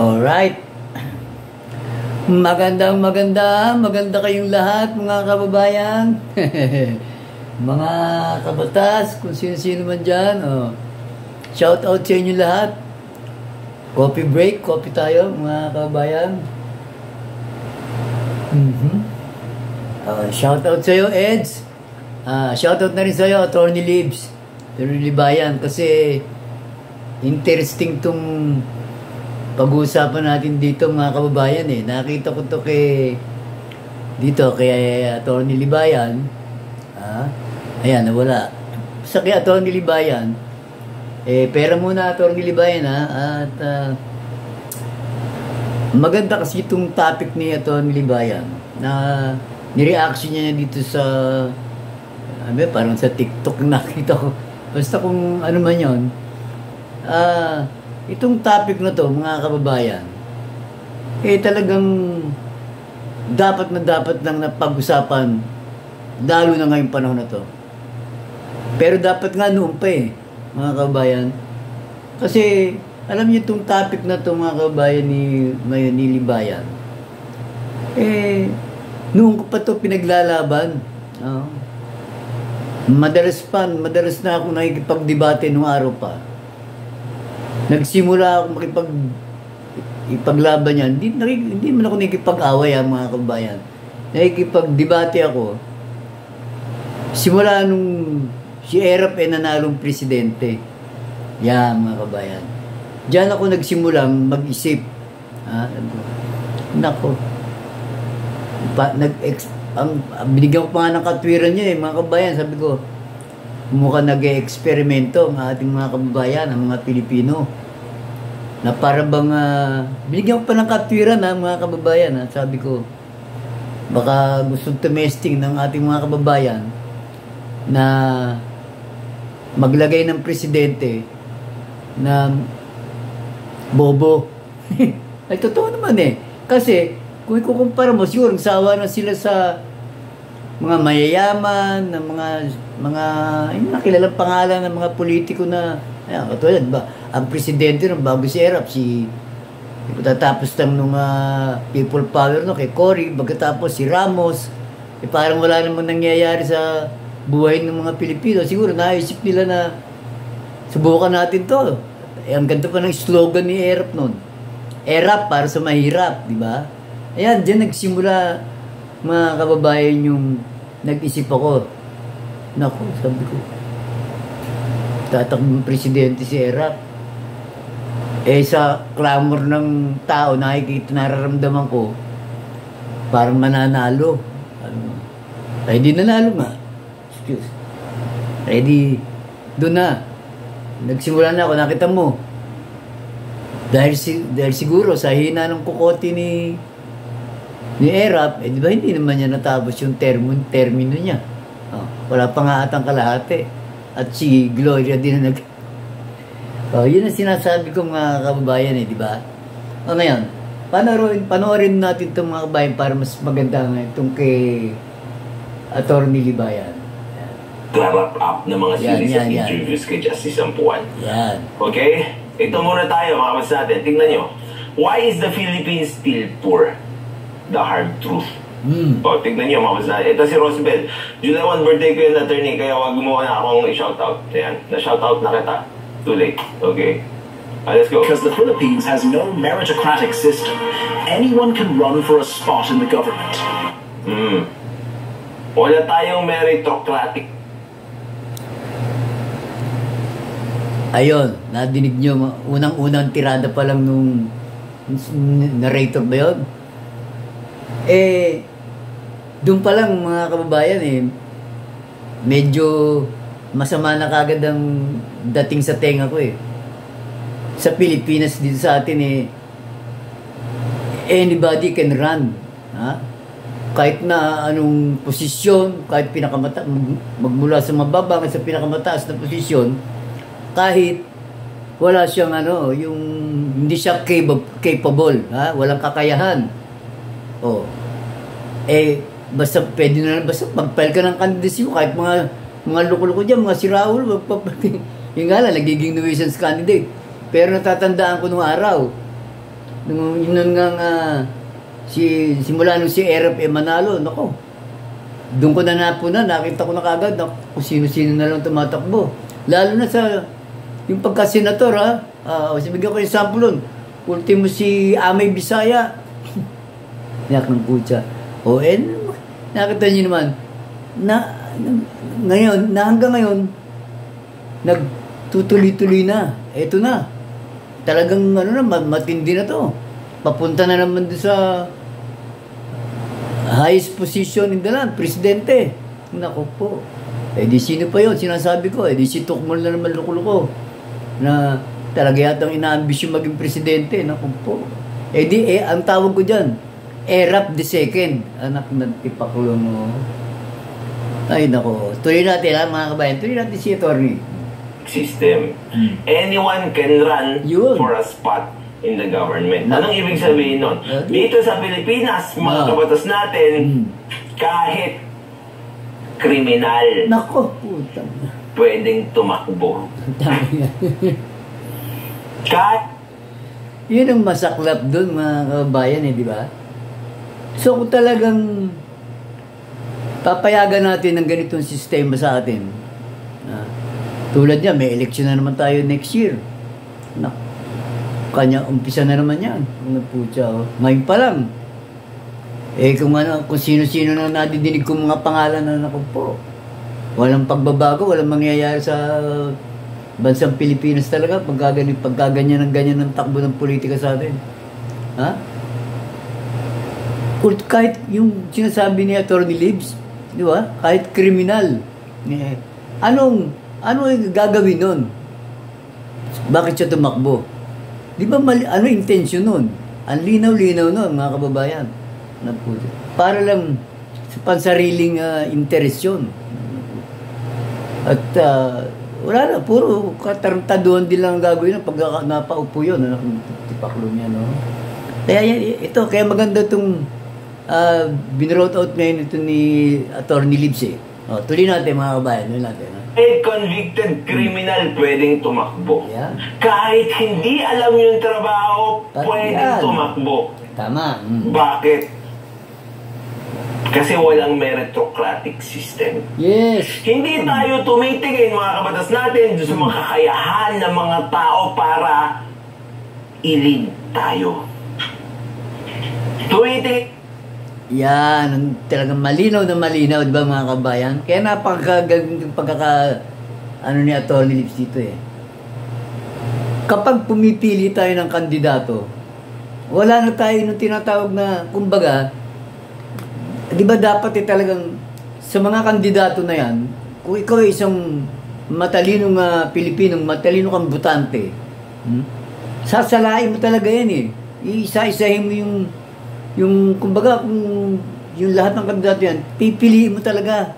Alright. Maganda kayong lahat mga kababayan. Mga kabatas, kung sino-sino man dyan. Shout out sa inyo lahat. Coffee break, coffee tayo mga kababayan. Shout out sa iyo, Eds. Shout out na rin sa iyo, Attorney Libs. Attorney Libayan, kasi interesting tong pag-uusapan natin dito mga kababayan eh. Nakita ko to kay Attorney Libayan. Ayan, nawala. Sa kay Attorney Libayan, pera muna Attorney Libayan at maganda kasi itong topic ni Attorney Libayan na nireaction niya dito sa parang sa TikTok nakita ko. Basta kung ano man yun. Itong topic na to mga kababayan, talagang dapat nang napag-usapan lalo na ngayong panahon na to. Pero dapat nga noon pa mga kababayan. Kasi alam niyo itong topic na to mga kababayan ni Libayan. Noon ko pa to pinaglalaban. Madalas na ako nakikipagdebate nung araw pa. Nagsimula ako ipaglaban yan. Hindi man ako nakikipag-away mga kababayan. Nakikipagdebate ako. Simula nung si Erap nanalong presidente. Yan mga kababayan. Diyan ako nagsimulang mag-isip. Nako. Binigyan ko pa nga ng katwiran niya mga kababayan. Sabi ko, mukhang nag-e-eksperimento ang ating mga kababayan, ang mga Pilipino. Na para bang, binigyan ko pa ng katwiran mga kababayan. Sabi ko, baka gusto tumesting ng ating mga kababayan na maglagay ng presidente na bobo. Ay, totoo naman Kasi, kung ikukumpara mo, siguro, sawa na sila sa mga mayayaman, ng mga nakilalang pangalan ng mga politiko na, katulad ba, ang presidente ng bago si Erap, tatapos lang nung people power kay Cory, pagkatapos si Ramos, parang wala namang nangyayari sa buhay ng mga Pilipino. Siguro naisip nila na subukan natin to. Ang ganda pa ng slogan ni Erap noon. Erap para sa mahirap, di ba? Ayan, dyan nagsimula mga kababayan yung nag-isip ako. Naku, sabi ko, tatakbong presidente si Erap. Sa clamor ng tao, nararamdaman ko, parang mananalo. Di nanalo nga. Excuse. Doon na. Nagsimula na ako, nakita mo. Dahil siguro sa hina ng kukote ni Erap, di ba hindi naman niya natapos yung termino niya. Wala pa nga atang kalahati. At si Gloria din na yun ang sinasabi ko mga kababayan di ba? Ngayon, panoorin natin itong mga kababayan para mas maganda itong kay Attorney Libayan. Wrap up ng mga series of interviews kay Justice Ampuan. Okay? Ito muna tayo mga kababayan natin. Tingnan nyo. Why is the Philippines still poor? The hard truth. Tignan niyo mga kababayan. Ito si Rosbel. July 1 birthday ko yung attorney, kaya wag mo na akong i-shoutout. Ayan, na-shoutout na kita. Too late. Okay. Let's go. Because the Philippines has no meritocratic system. Anyone can run for a spot in the government. Wala tayong meritocratic. Ayun, nadinig nyo, unang-unang tirada pa lang nung narrator ba yun? Doon pa lang mga kababayan medyo masama na kagad ang dating sa tenga ko Sa Pilipinas dito sa atin anybody can run. Kahit na anong posisyon, kahit magmula sa mababa sa pinakamataas na posisyon, kahit wala siyang yung hindi siya capable, walang kakayahan. Basta pwede na basta mag-file ka ng candidacy mo kahit mga loko-loko dyan, mga si Raul, yung nga lang, nagiging nuisance candidate. Pero natatandaan ko nung araw, Yun nga simula nung si Erap manalo, nako. Doon ko na napunan, nakita ko na kagad na kung sino-sino na lang tumatakbo. Lalo na sa yung pagka-senator, bigyan ko yung sample nun. Ultimo si Amay Bisaya. Yak ng putya. Nakita niyo naman, hanggang ngayon, nagtutuloy-tuloy na. Ito na. Talagang matindi na to. Papunta na naman doon sa highest position in the land, presidente. Naku po. Di sino pa yun? Sinasabi ko, di si Tukmol na naman luko-luko. Na talaga yatang inaambisyon maging presidente. Naku po. Ang tawag ko dyan, Erap II. Anak ng tipakulo mo. Ay, naku. Tuloy natin, mga kabayan. Tuloy natin si attorney. System. Anyone can run for a spot in the government. Anong ibig sabihin nun? Dito sa Pilipinas, mga kabatas natin, kahit kriminal, nako, puta, pwedeng tumakbo. Yun ang masaklap dun, mga kabayan, di ba? So, kung talagang papayagan natin ng ganitong sistema sa atin, tulad niya, may election na naman tayo next year. Umpisa na naman yan. Ngayon pa lang. Kung sino-sino na nadidinig kong mga pangalan na naku po. Walang pagbabago, walang mangyayari sa bansang Pilipinas talaga pagkaganyan ng takbo ng politika sa atin. Kahit yung sinasabi ni Attorney Libs, di ba? Kahit kriminal. Ano gagawin nun? Bakit siya tumakbo? Di ba ano intensyon nun? Ang linaw-linaw nun, mga kababayan. Para lang sa pansariling interest yun. At wala na, puro kataruntaduhan din lang ang gagawin pag napaupo yun. Tipaklo niya, no? Kaya maganda itong binrote out ngayon ito ni Attorney Libs. Tuloy natin, mga kabayan. Tuloy natin. Convicted criminal pwedeng tumakbo. Kahit hindi alam yung trabaho, pwedeng tumakbo. Tama. Bakit? Kasi walang meritocratic system. Yes. Hindi tayo tumitingin, mga kabatas natin, sa mga kakayahan ng mga tao para i-lead tayo. Tumitingin. Yan, talagang malinaw na malinaw, di ba, mga kabayan? Kaya napakagandang ni Attorney Lips dito Kapag pumipili tayo ng kandidato, wala na tayo nung tinatawag na, kumbaga, di ba dapat talagang sa mga kandidato na yan, kung ikaw ay isang matalinong Pilipinong, matalino kang butante, sasalain mo talaga yan Iisa-isahin mo yung kumbaga, yung lahat ng kandidato yan, pipiliin mo talaga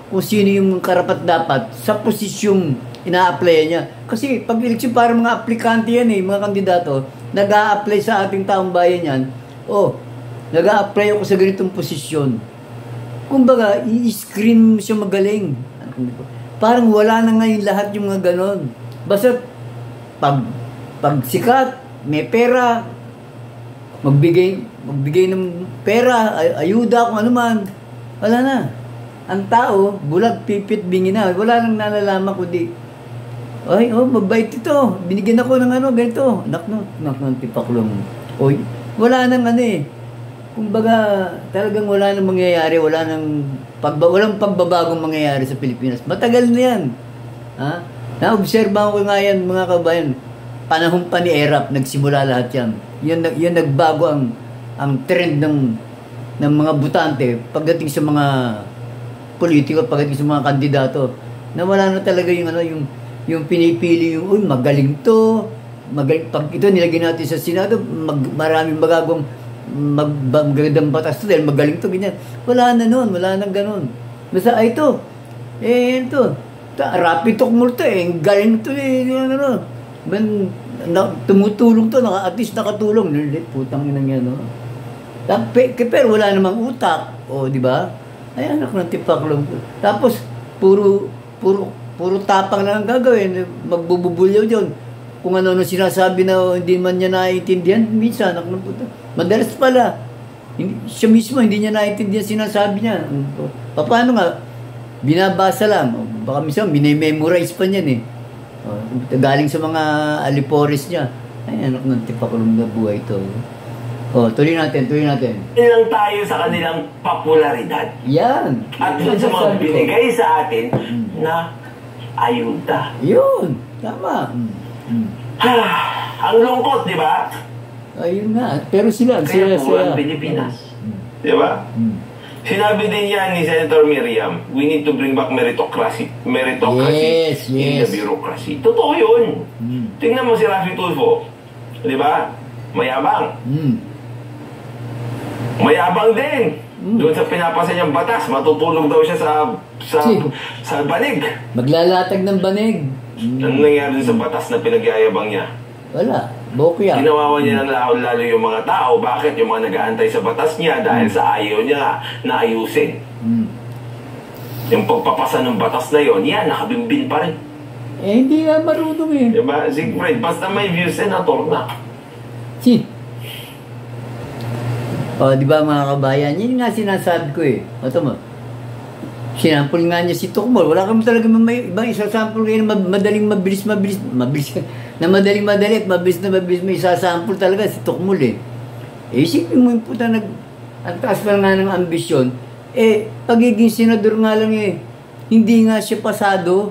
kung sino yung karapat-dapat sa posisyong ina-apply niya. Kasi pag eleksyon, parang mga aplikante yan mga kandidato, nag-a-apply sa ating taong bayan yan, nag-a-apply ako sa ganitong posisyon. Kumbaga, i-screen mo siya magaling. Parang wala na ngayon lahat yung mga ganon. Basta, pag sikat, may pera, magbigay ng pera, ayuda, kung ano man. Wala na. Ang tao, bulag, pipit, bingi na. Wala nang nalalaman kundi, mabait ito. Binigyan ako ng ganito. Nak ng tipaklong. Wala nang kumbaga, talagang wala nang mangyayari, walang pagbabagong mangyayari sa Pilipinas. Matagal na yan. Naobserbahan ko nga yan, mga kabayan. Panahon pa ni Erap, nagsimula lahat yan. Yan nagbago ang trend ng mga butante pagdating sa mga politiko, pagdating sa mga kandidato. Na wala na talaga yung pinipili magaling to, pag ito nilagyan natin sa Senado, maraming magagandang batas to dahil magaling to, ganyan. Wala na nun, wala nang ganun. Basta ito, rapid talk mo to galing to tumutulong to, at least nakatulong. Putang ina niya, no? Pero wala namang utak, di ba? Ay, anak ng tipaklong. Tapos, puro tapang lang ang gagawin. Magbububulyaw dyan. kung ano sinasabi na hindi man niya naiintindihan, minsan, madalas pala, siya mismo hindi niya naiintindihan sinasabi niya. Paano nga, binabasa lang, baka minsan minememorize pa niyan galing sa mga alipores niya. Ay, anak ng tipakulong na buhay ito. Tuloy natin. Ilang tayo sa kanilang popularidad. Yan. At yun sa mga binigay sa atin na ayuda. Yun. Tama. Ang lungkot, di ba? Ayun nga. Pero sila. Kaya po ang Pilipinas. Di ba? Sinabi din yan ni Senator Miriam, we need to bring back meritocracy yes. in the bureaucracy. Totoo yun. Tingnan mo si Rafi Tulfo. Di ba? Mayabang. Mayabang din. Doon sa pinapasa niyang batas, matutulog daw siya sa banig. Maglalatag ng banig. Ano nangyari sa batas na pinagyayabang niya? Wala. Bokya. Ginawawa niya ng lalo yung mga tao. Bakit? Yung mga nag-aantay sa batas niya dahil sa ayaw niya na ayusin. Yung pagpapasa ng batas na yon, yan, nakabimbin pa rin. Hindi nga marunong Diba? Siegfried, basta may view, senator na. Di ba mga kabayan? Yun nga sinasabi ko Ito mo. Sinampol nga niya si Tukmol. Wala kami talaga ibang isasample kayo na madaling mabilis na madaling at mabilis may isasample talaga si Tukmol isipin mo yung puta ang taas pa nga ng ambisyon. Pagiging senador nga lang hindi nga siya pasado.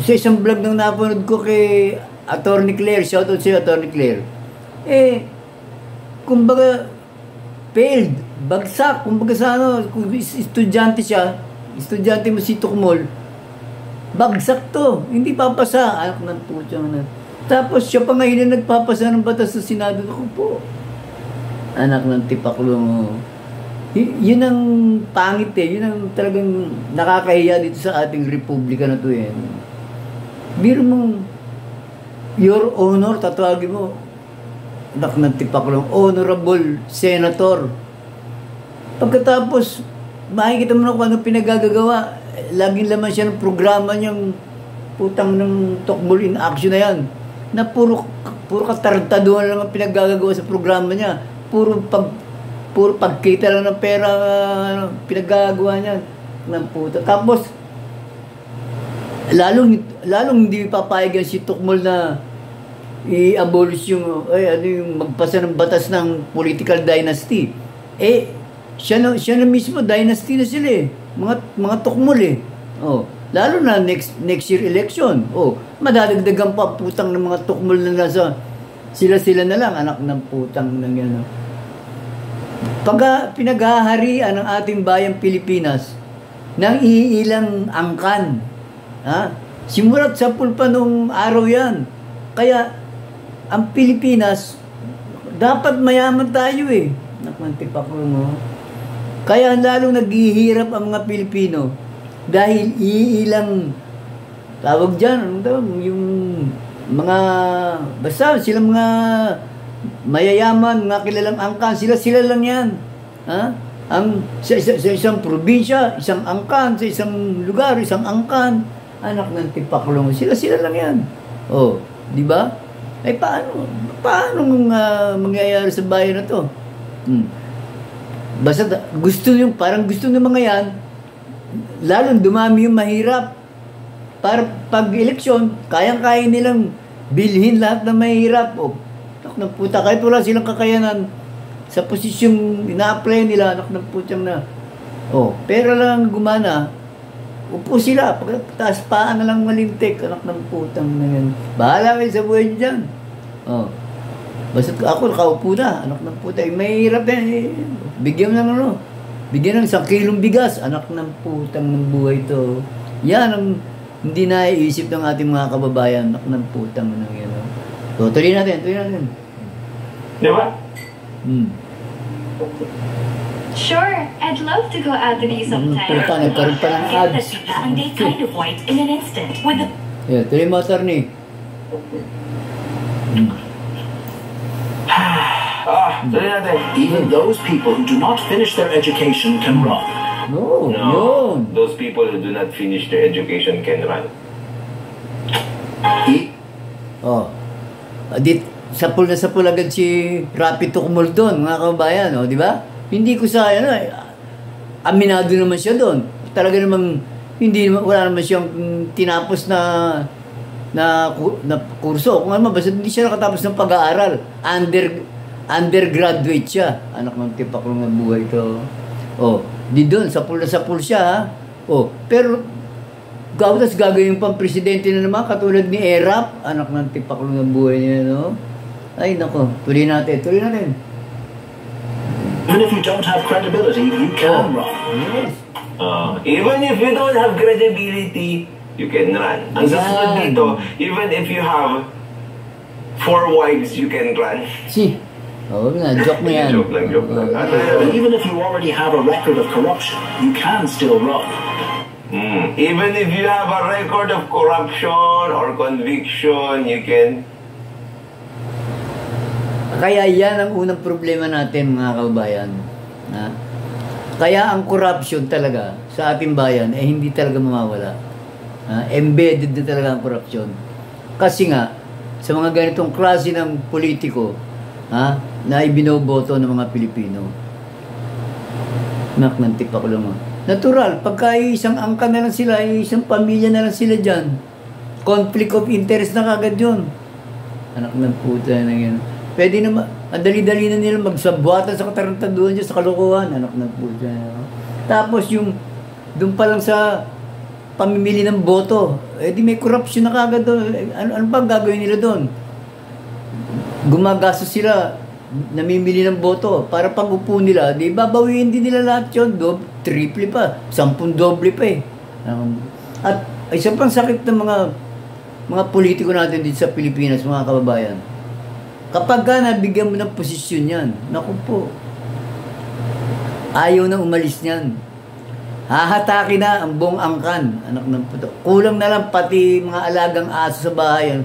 Sa isang vlog nang napanood ko kay Attorney Claire, shoutout sa'yo Attorney Claire. Kumbaga, failed, bagsak, kumbaga sa kung estudyante mo si Tukmol, bagsak to, hindi papasa, anak ng putyang na. Tapos siya pa ngayon na nagpapasa ng batas sa Senado, ako po, anak ng tipaklong. Yun ang pangit yun ang talagang nakakahiya dito sa ating republika na to Biro mong, your honor, tatawagin mo, anak ng tipaklong, honorable senator. Pagkatapos, makikita mo na kung ano pinagagagawa. Laging laman siya ng programa niyang putang ng Tukmol in action na yan. Na puro katartaduhan lang ang pinagagagawa sa programa niya. Puro pagkita lang ng pera pinagagagawa niya. Ng puta. Tapos, lalong hindi papayag si Tukmol na i-abolish yung magpasa ng batas ng political dynasty. Siya na mismo dynasty na sila mga Tukmol lalo na next year election. Madadagdagan pa putang ng mga Tukmol na nasa sila na lang anak ng putang ng yan. Pag pinaghaharian ng ating bayang Pilipinas ng iilang angkan. Simulat sa pulpa nung araw yan. Kaya ang Pilipinas, dapat mayaman tayo Nakmantipak mo. Kaya lalong naghihirap ang mga Pilipino dahil iilang tawag dyan, yung mga basta silang mga mayayaman, mga kilalang angkan, sila lang yan. Sa isang probinsya, isang angkan, sa isang lugar, isang angkan, anak ng tipaklong, sila lang yan. Di ba? Paano mangyayari sa bayan na to? Basta parang gusto ng mga yan, lalong dumami yung mahirap. Para pag-eleksyon, kayang-kaya nilang bilhin lahat ng mahirap. Anak ng puta, kahit wala silang kakayanan sa posisyong ina-apply nila, anak ng putang na. Pera lang gumana, upo sila, pagkataas paan na lang malintik, anak ng putang na yan. Bahala kayo sa buhay nyo dyan. Basta ako nakaupo na, anak ng puta, mahirap bigyan ng bigyan ng 1 kilong bigas, anak ng putang ng buhay to. Yan ang hindi naiisip ng ating mga kababayan, anak ng putang ng yan. Tuloy natin. Di ba? Sure, I'd love to go out with you sometime. Nagkaroon pa ng ads. And they kind of white in an instant. With the... Tuloy mo, attorney. Tuloy natin. Even those people who do not finish their education can run. Those people who do not finish their education can run. Oh. Sapul na sapul agad si Rapi Tucumol doon, mga kababayan, oh, di ba? Hindi ko sa, aminado naman siya doon. Talaga namang, wala naman siyang tinapos na kurso. Kung ano, basta hindi siya nakatapos ng pag-aaral. Undergraduate siya. Anak ng tipaklong ng buhay ito. Oh, di doon, sapul na sapul siya, ha? Oh, pero, gagawin pang presidente na naman, katulad ni Erap, anak ng tipaklong ng buhay niya, no? Ay, nako, tuloy natin. Even if you don't have credibility, you can run. Yes. Even if you don't have credibility, you can run. Ang sasunod dito, even if you have 4 wives, you can run. Joke mo yan. Joke lang. Even if you already have a record of corruption, you can still run. Even if you have a record of corruption or conviction, you can... Kaya yan ang unang problema natin, mga kababayan. Kaya ang corruption talaga sa ating bayan hindi talaga mawawala. Embedded na talaga ang corruption. Kasi nga, sa mga ganitong klase ng politiko na ibinoboto ng mga Pilipino, nantipak ko lang natural, pagka isang angka na lang sila, isang pamilya na lang sila dyan, conflict of interest na kagad yun. Anak ng puta na yan. Pwede naman, ang dali-dali na nila magsabwatan sa katarantaduhan dyan sa kalokohan. Anak ng puta. Tapos yung, doon pa lang sa pamimili ng boto, di may corruption na kagad doon. Ano pa gagawin nila doon? Gumagastos sila, namimili ng boto, para pag upo nila, di babawiin din nila lahat yun, triple pa, 10 doble pa eh. At isa pang sakit ng mga politiko natin dito sa Pilipinas, mga kababayan. Kapag nabigyan mo ng posisyon yan, naku po, ayaw nang umalis niyan. Hahatake na ang buong angkan, anak ng puto. Kulang na lang pati mga alagang aso sa bahay,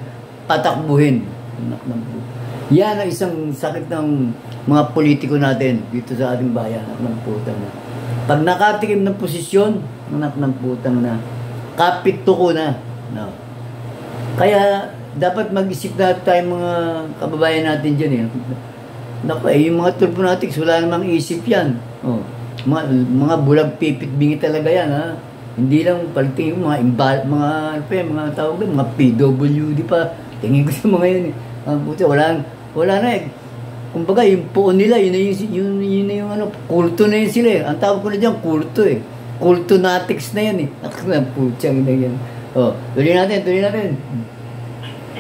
patakbuhin, anak ng puto. Yan ang isang sakit ng mga politiko natin dito sa ating bayan, anak ng putang na. Pag nakatikim ng posisyon, anak ng putang na, kapit tuko na. No. Kaya, dapat mag-isip na tayo mga kababayan natin dyan eh. Naku yung mga tulponatics, wala namang isip yan. Oh. Mga bulag pipit bingi talaga yan, ha. Hindi lang palitingin mga mga tawag doon, mga PWD pa. Tingin ko sa mga yun eh. Wala na eh. Kumbaga, yung puon nila, yun na yung kulto na yun sila eh. Ang tawag ko na dyan, kulto eh. Kultonatics na yan eh. Putsang na yan. Oh, tuloy natin.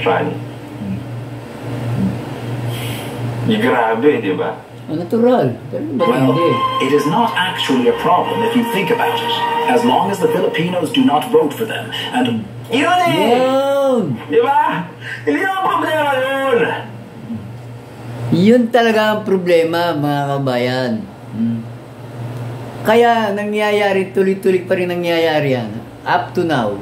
Fun. Grabe, di ba? Natural. Well, it is not actually a problem if you think about it. As long as the Filipinos do not vote for them and... Yun eh! Di ba? Hindi naman problema yun! Yun talaga ang problema, mga kabayan. Kaya nangyayari, tuloy-tuloy pa rin nangyayari yan. Up to now.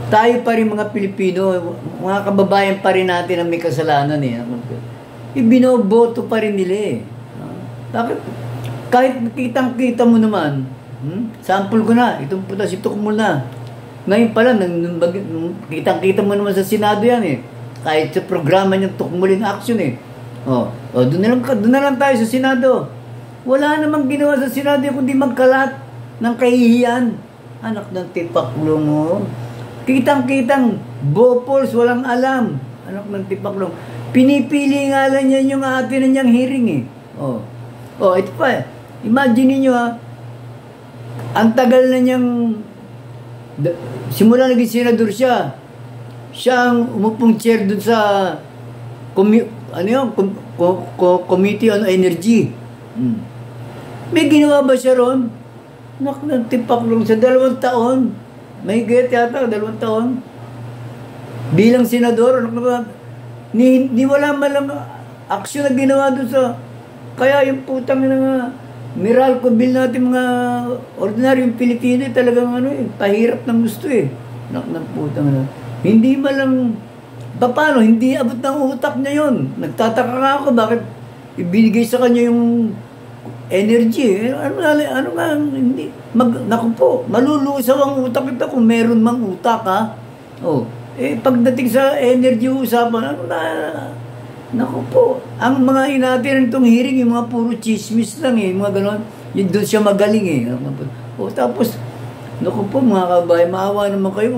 Tayo pa rin mga Pilipino, mga kababayan pa rin natin ang may kasalanan eh. Ibinoboto pa rin nila eh. Bakit? Kahit kitang-kita mo naman, sample ko na, itong puta si Tucumol na. Ngayon pala, kitang-kita mo naman sa Senado yan eh. Kahit sa programa niyang Tucumol in Action eh. Doon na lang tayo sa Senado. Wala namang ginawa sa Senado kundi magkalat ng kahihiyan. Anak ng tipaklong mo. Kitang-kitang Bopols, walang alam. Anak ng tipaklong. Pinipili nga lang yan yung atin na niyang hearing eh. Ito pa. Imagine niyo ang tagal na niyang simula naging senador siya. Siya ang umupong chair dun sa Committee on Energy. May ginawa ba siya ron? Tipaklong sa 2 taon. May gayat yata, 2 taon. Bilang senador, ni wala malang aksyon na ginawa doon sa... Kaya yung putang na Meralco bill natin mga ordinaryong Pilipino talagang pahirap ng gusto eh. Putang na. Hindi malang... Paano? Hindi abot ng utak niya yun. Nagtataka nga ako bakit ibinigay sa kanya yung energy. Ano nga, hindi. Naku po, malulusaw ang utak ito kung meron mang utak ha. pagdating sa energy usapan, naku po, ang mga inatin itong hearing, yung mga puro chismis lang mga ganon, yun doon siya magaling tapos, naku po mga kabayan, maawa naman kayo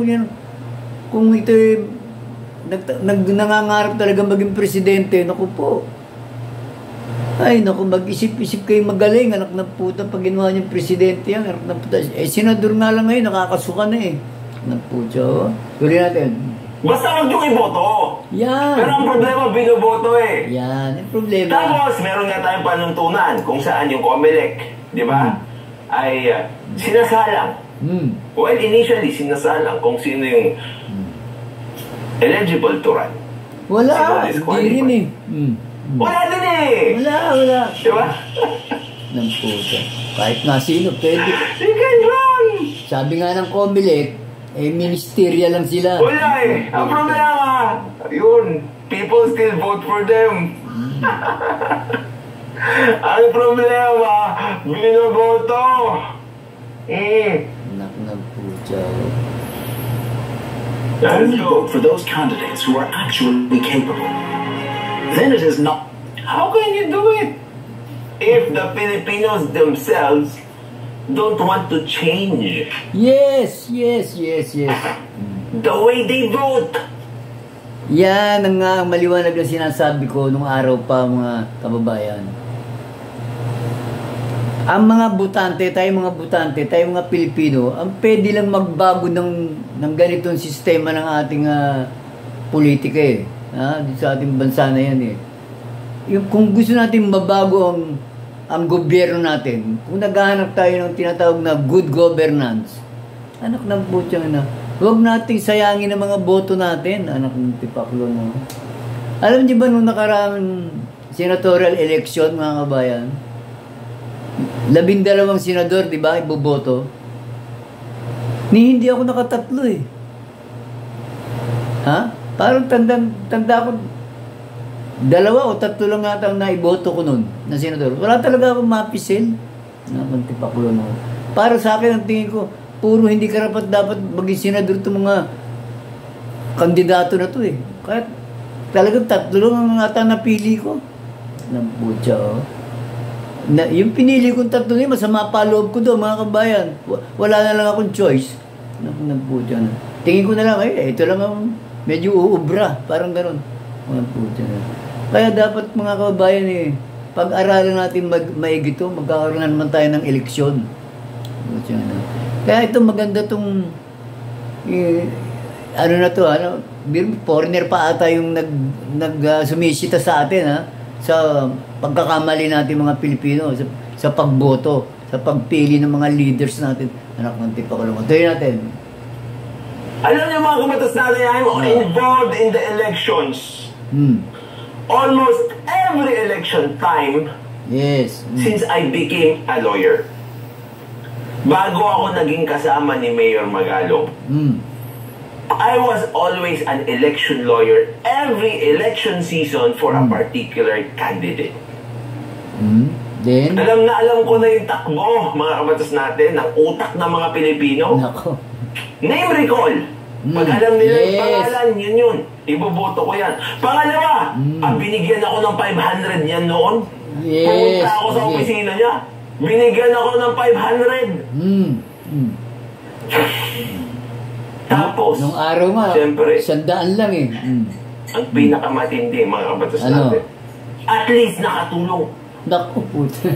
kung ito nangangarap talaga maging presidente, naku po, ay naku, mag-isip-isip kayo magaling, anak ng puta, pag ginawa niyong presidente yan, anak ng puta, senador nga lang ngayon, nakakasuka na ng puta, tuloy natin. Basta huwag yung iboto. Yan. Pero ang problema, binoboto Yan, ang problema. Tapos, meron nga tayong panuntunan kung saan yung COMELEC, di ba, ay sinasalang. Well, initially, sinasalang kung sino yung eligible to run. Wala, hindi rin Wala din Wala. Di ba? Ng puta. Kahit nga sino, pwede. You can run! Sabi nga ng COMELEC, ministerial lang sila. Wala Ang problema, yun, people still vote for them. Ang problema, binoboto. Anak ng puta. Only vote for those candidates who are actually capable. Then it is not. How can you do it if the Filipinos themselves don't want to change? Yes. The way they vote. Yan ang maliwanag na sinasabi ko nung araw pa, mga kababayan. Ang mga butante, tayong mga Pilipino, ang pwede lang magbago ng ganitong sistema ng ating politika sa ating bansa na yan kung gusto natin mabago ang gobyerno natin, kung naghahanap tayo ng tinatawag na good governance, anak ng putyang huwag nating sayangin ang mga boto natin, anak ng tipaklo Alam niyo ba nung nakaraang senatorial election, mga kabayan, 12 senador, di ba, iboboto? Hindi ako nakatatlo Parang tanda ko, 2 o 3 lang ata ang naiboto ko nun na senador. Wala talaga akong mapisil. Nakapagtipaklo na. Para sa akin, ang tingin ko, puro hindi karapat dapat maging senador itong mga kandidato na to Kaya talagang 3 lang ang ata napili ko. Nambutya yung pinili kong 3 masama pa loob ko doon, mga kabayan. Wala na lang akong choice. Nambutya na. Tingin ko na lang, ito lang ang medyo uubra. Parang gano'n. Nambutya na. Kaya dapat, mga kababayan pag-aralan natin maigi ito, magkakaroon na naman tayo ng eleksyon. Kaya ito maganda itong foreigner pa ata yung sumisita sa atin sa pagkakamali natin mga Pilipino sa pagboto, sa pagpili ng mga leaders natin. Anak ng tipaklo. Tayo natin. Alam niyo mga kamatas natin, I'm involved in the elections. Almost every election time since I became a lawyer. Bago ako naging kasama ni Mayor Magalong, I was always an election lawyer every election season for a particular candidate. Then, alam ko na yung takbo, mga kamatas natin, ng utak ng mga Pilipino. Name recall. Pag alam nila yung pangalan, yun. Iboboto ko yan. Pangalawa, binigyan ako ng 500 yan noon. Pumunta ako sa opisina niya. Binigyan ako ng 500. Tapos, nung araw nga, siyempre, 100 lang ang pinakamatindi, mga kabatas natin. At least nakatulong. Naku, puta.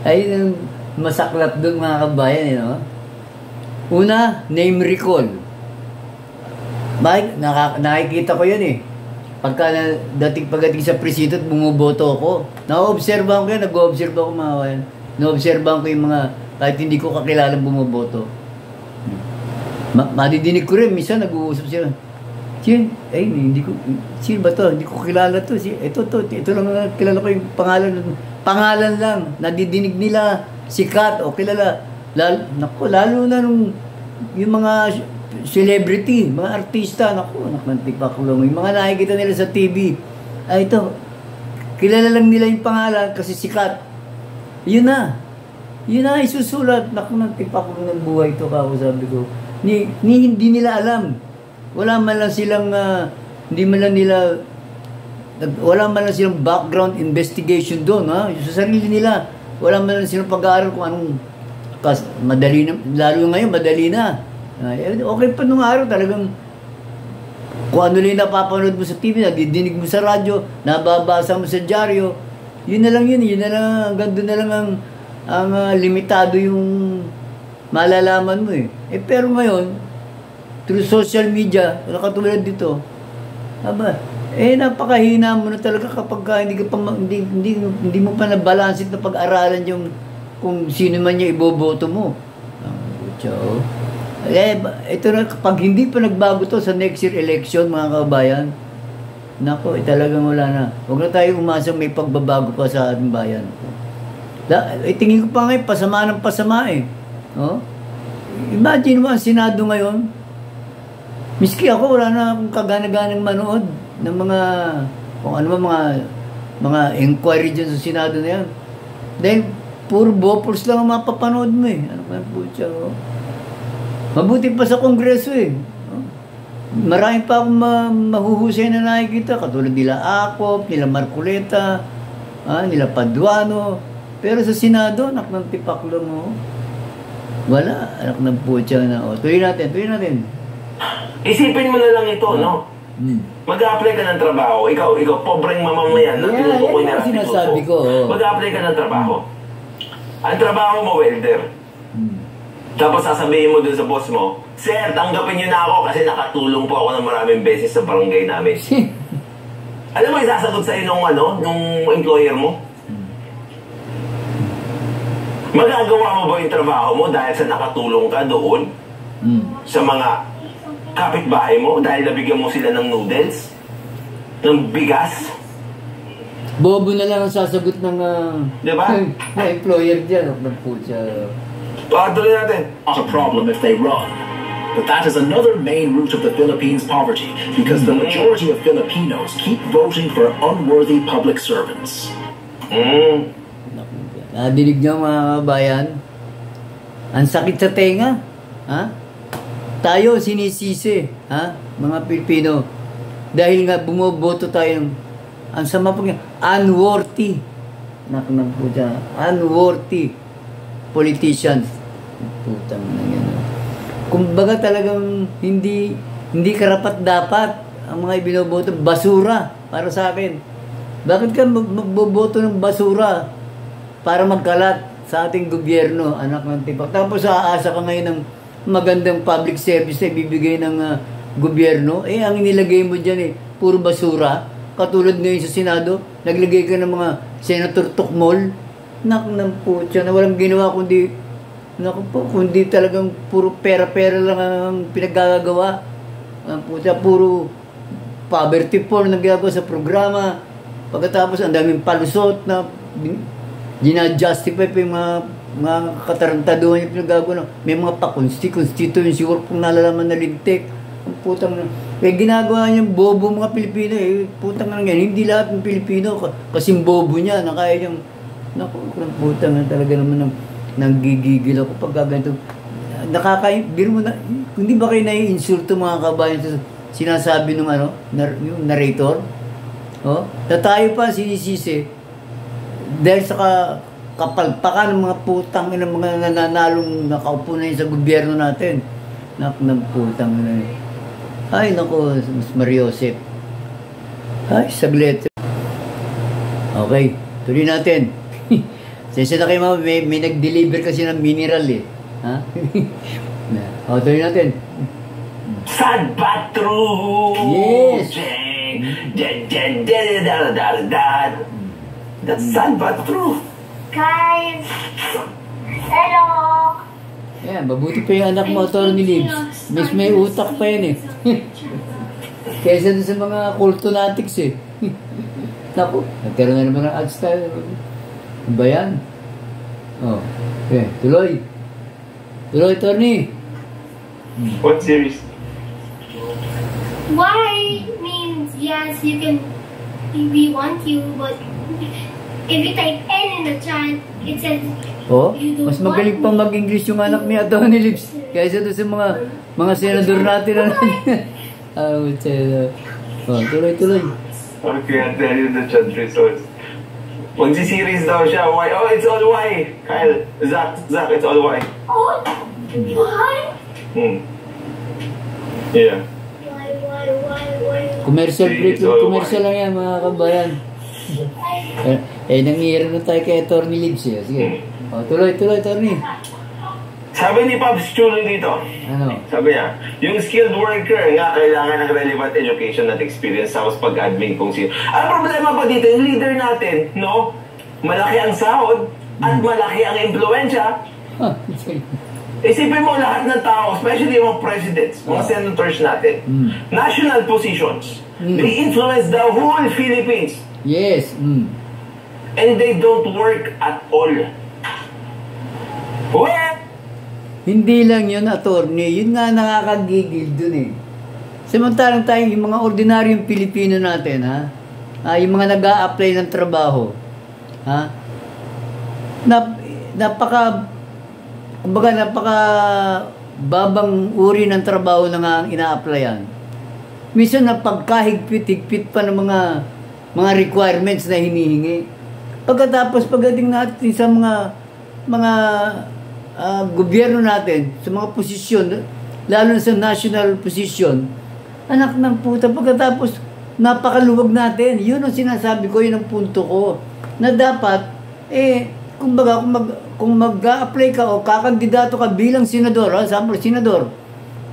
Ay, masaklap doon, mga kabayan, Una, name recall. Nakikita ko yan pagdating sa presinto at bumuboto ako. Na-obserbahan ko yan, nag-observe ako mga kabayan. Na-obserbahan ko yung mga, kahit hindi ko kakilala bumuboto. Madidinig ko rin, minsan nag-uusap sila. Sino ba to? Hindi ko kilala to. Ito lang kilala ko yung pangalan. Pangalan lang. Nadidinig nila, sikat o kilala. Lalo na yung mga celebrity, mga artista, nakmantipakulong. Yung mga nakikita nila sa TV, ito, kilala lang nila yung pangalan kasi sikat. Yun na, isusulat. Nakmantipakulong ng buhay ito, sabi ko. Hindi nila alam. Wala man lang silang, wala man lang silang background investigation doon, ha? Sa sarili nila. Wala man lang silang pag-aaral kung anong, madali na, lalo ngayon, madali na. Okay pa nung araw, talagang, kung ano lang napapanood mo sa TV, nadidinig mo sa radyo, nababasa mo sa dyaryo, yun na lang, hanggang doon na lang ang limitado yung malalaman mo eh. Pero ngayon, through social media, katulad dito, napakahina mo na talaga kapag hindi mo pa nabalansit na pag-aralan yung kung sino man yung iboboto mo. Ito na, kapag hindi pa nagbago to sa next year election, mga kabayan, nako, talagang wala na. Huwag na tayo umasang may pagbabago pa sa ating bayan. Tingin ko pa ngayon, pasama ng pasama eh. Oh? Imagine mo ang Senado ngayon, miski ako, wala na akong kagana-ganang manood ng kung ano mga inquiry dyan sa Senado na yan. Dahil, puro bopors lang ang mapapanood mo eh. Ano ka po siya, oh? Mabuti pa sa Kongreso eh. Marami pa akong mahuhusay na nakikita, katulad nila Acop, nila Marcoleta, nila Paduano. Pero sa Senado, anak ng tipak lang mo. Wala, anak ng putya na. Tuloy natin. Isipin mo na lang ito, no? Mag-a-apply ka ng trabaho. Ikaw, pobreng mamamayan na tinutukoy na sinasabi ko. Mag-a-apply ka ng trabaho. Ang trabaho mo, welder. Tapos sasabihin mo dun sa boss mo, Sir, tanggapin niyo na ako kasi nakatulong po ako ng maraming beses sa barangay namin. Alam mo, isasagot sa'yo nung employer mo? Magagawa mo ba yung trabaho mo dahil sa nakatulong ka doon? Sa mga kapitbahay mo dahil nabigyan mo sila ng noodles? Ng bigas? Bobo na lang ang sasagot ng diba? employer dyan. Nagputya. Tuloy natin. Not a problem if they run. But that is another main root of the Philippines' poverty because the majority of Filipinos keep voting for unworthy public servants. Nadinig niyo mga kabayan? Ang sakit sa tenga. Ha? Tayo sinisisi, ha? Mga Pilipino. Dahil nga bumoboto tayo ang sama po nga, unworthy. Naknang po dyan. Unworthy politicians. Putang na yan. Kumbaga talagang hindi karapat dapat ang mga ibinoboto. Basura para sa akin. Bakit ka magboboto ng basura para magkalat sa ating gobyerno, anak ng tipak? Tapos aasa ka ngayon ng magandang public service na ibibigay ng gobyerno. Ang inilagay mo dyan puro basura. Katulad ngayon sa Senado, naglagay ka ng mga Senator Tukmol. Ng putya na walang ginawa kundi talagang puro pera-pera lang ang pinagagawa. Putya, puro poverty porn na ginagawa sa programa. Pagkatapos ang daming palusot na ginajustify pa yung mga katarantaduhan yung pinagagawa. May mga pa-constituency work kung nalalaman na lintik. Ang putang na. Ginagawa niyang bobo mga Pilipino putang na yan. Hindi lahat ng Pilipino kasing bobo niya na kaya niyang putang na talaga naman nanggigigil ako pag ganito. Biro mo na, hindi ba kayo nai-insulto mga kabayan sa sinasabi ng yung narrator? Na tayo pa sinisisi dahil sa kapalpakan ng mga putang ng mga nananalong nakaupo na yun sa gobyerno natin. Ng putang na yun. Ay, naku, Mariosep. Ay, saglit. Okay, tuloy natin. Sensya na kayo mga, may nag-deliver kasi ng mineral Ha? Tuloy natin. Sad but true! Yes! That's sad but true. Guys! Hello! Yan, mabuti pa yung anak mo, Atty. Libs. Miss may utak pa yan Kesa doon sa mga cultonatics Naku, nagkaroon na naman ng ads tayo. Ano ba yan? Okay, tuloy. Tuloy, Tony. What series? Why means yes, you can, we want you, but if you type N in the chat, it says Oh, mas magaling pang mag-English yung anak ni Atty. Lips kaysa doon sa mga senador natin. Tuloy. Okay, I'll tell you the chat results. Magsi-series daw siya. Why? Oh, it's all why. Kyle, Zach, it's all why. Oh, why? Yeah. Why? Commercial break, commercial lang yan mga kabayan. Nangyira na tayo kay Atty. Lips eh. Sige. Tuloy, Atty. Sabi ni Pops Chulo dito, sabi niya, yung skilled worker nga kailangan ng relevant education at experience tapos pag-admin kung sino. Ang problema pa dito, yung leader natin, no? Malaki ang sahod at malaki ang impluensya. Isipin mo lahat ng tao, especially yung mga presidents, mga senators natin, national positions, they influence the whole Philippines. Yes. And they don't work at all. What? Hindi lang yun, attorney. Yun nga nakakagigil dun eh. Samantalang tayo, yung mga ordinaryong Pilipino natin, yung mga nag-a-apply ng trabaho, napaka babang uri ng trabaho na nga ang ina-applyan. Minsan napagkahigpit-higpit pa ng mga requirements na hinihingi. Pagkatapos pagdating natin sa mga gobyerno natin, sa mga posisyon, lalo na sa national position, anak ng puta, pagkatapos napakaluwag natin. Yun ang sinasabi ko, yun ang punto ko. Na dapat, kumbaga, kung mag-a-apply ka o kakandidato ka bilang senador, sample senador,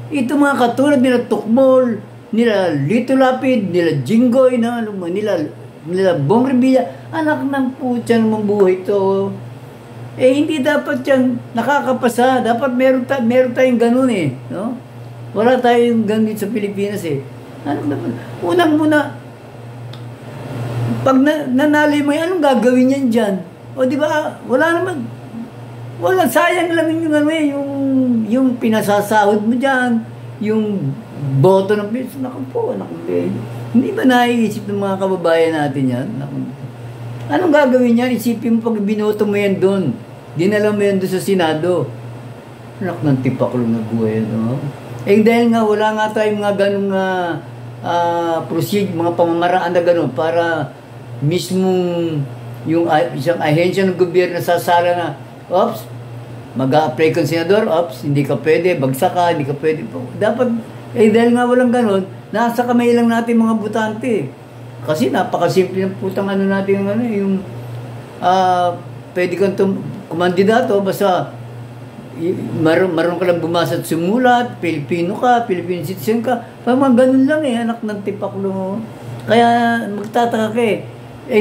ito mga katulad nila Tukmol, nila Lito Lapid, nila Jinggoy, nila Bong Revilla, anak ng puta ng buhay to. Hindi dapat yan nakakapasa. Dapat meron tayong ganun eh. No? Wala tayong ganun sa Pilipinas eh. Unang-muna, pag nanali mo, anong gagawin yan dyan? O di ba, wala naman. Wala, sayang lang yung pinasasahod mo dyan, yung boto ng piso. Naku, hindi ba naiisip ng mga kababayan natin yan? Anong gagawin yan? Isipin mo pag binoto mo yan doon. Dinala mo yan doon sa Senado. Anak ng tipaklong na buhay. No? Dahil nga wala nga tayong mga ganong procedure, mga pamamaraan na gano'n para mismong yung isang ahensya ng gobyerno sasala na, ops, mag-a-apply kang senador, ops, hindi ka pwede, bagsak ka, hindi ka pwede. Dapat, dahil nga walang gano'n, nasa kamay lang natin mga butante. Kasi napakasimple ng putang natin yung pwede kang kumandidato, basta marunong ka lang bumasa at sumulat, Pilipino ka, Philippine citizen ka, parang mga ganun lang anak ng tipaklo. Kaya magtataka ka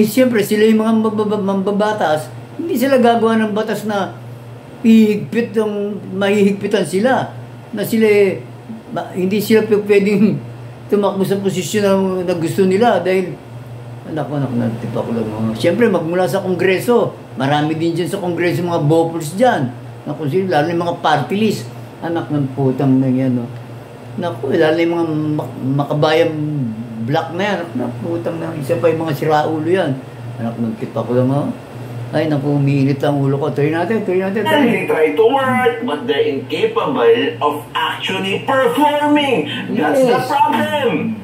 siyempre sila yung mga mambabatas, hindi sila gagawa ng batas na mahihigpitan sila, na sila hindi sila pwedeng tumakbo sa posisyon na gusto nila dahil anak ng tipaklo. Siyempre magmula sa Kongreso, marami din dyan sa Kongreso mga boppers dyan. Naku, lalo yung mga party list. Anak ng putang na yan, no? Naku, lalo yung mga makabayang black na yan. Anak ng putang na, isa pa yung mga siraulo yan. Anak ng kita ko lang, ay, naku, umiinit ang ulo ko. Tuloy natin. They try to work, but they're incapable of actually performing. That's the problem.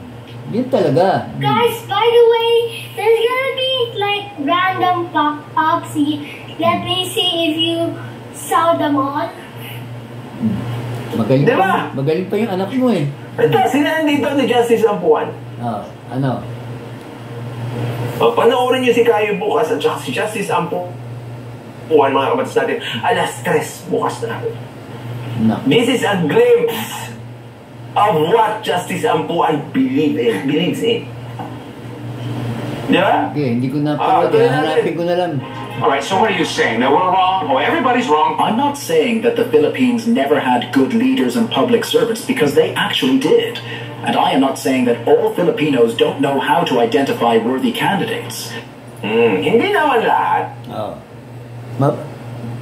Yun talaga. Guys, by the way, there's gonna be like random Popsy. Let me see if you saw them all. Magaling pa yung anak mo eh. Ito, sila dito ni Justice Ampuan. Ano? Panoorin niyo si Kayo bukas at saka si Justice Ampuan, mga kabatas natin, 3:00 bukas na. This is a glimpse of what Justice Ampuan believes in. Di ba? Okay, hindi ko napanood. Hanapin ko na lang. Alright, so what are you saying? That we're wrong? Oh, everybody's wrong. I'm not saying that the Philippines never had good leaders and public servants, because they actually did. And I am not saying that all Filipinos don't know how to identify worthy candidates. Hindi naman lahat.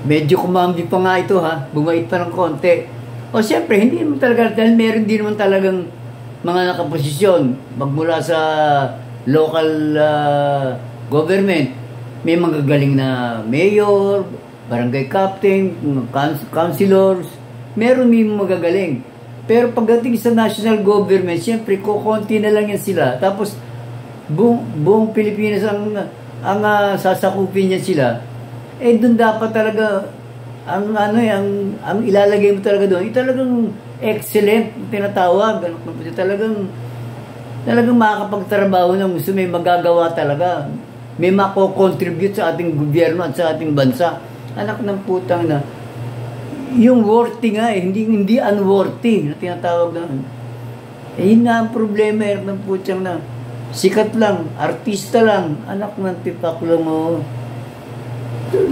Medyo kumambi pa nga ito Bumait pa ng konti. Siyempre, hindi naman talaga, dahil meron din naman talagang mga nakaposisyon. Magmula sa local government, may mga galing na mayor, barangay captain, councilors, meron may magagaling. Pero pagdating sa national government, siyempre, kukunti na lang yan sila. Tapos, buong Pilipinas ang sasakupin niya sila. Eh, doon dapat talaga, ang ilalagay mo talaga doon, talagang excellent, tinatawag. Talagang makakapagtrabaho na gusto, may magagawa talaga. May mako-contribute sa ating gobyerno at sa ating bansa. Anak ng putang na, yung worthy nga hindi unworthy na tinatawag na. Yun nga ang problema, anak ng putang na, sikat lang, artista lang, anak ng tipaklong mo.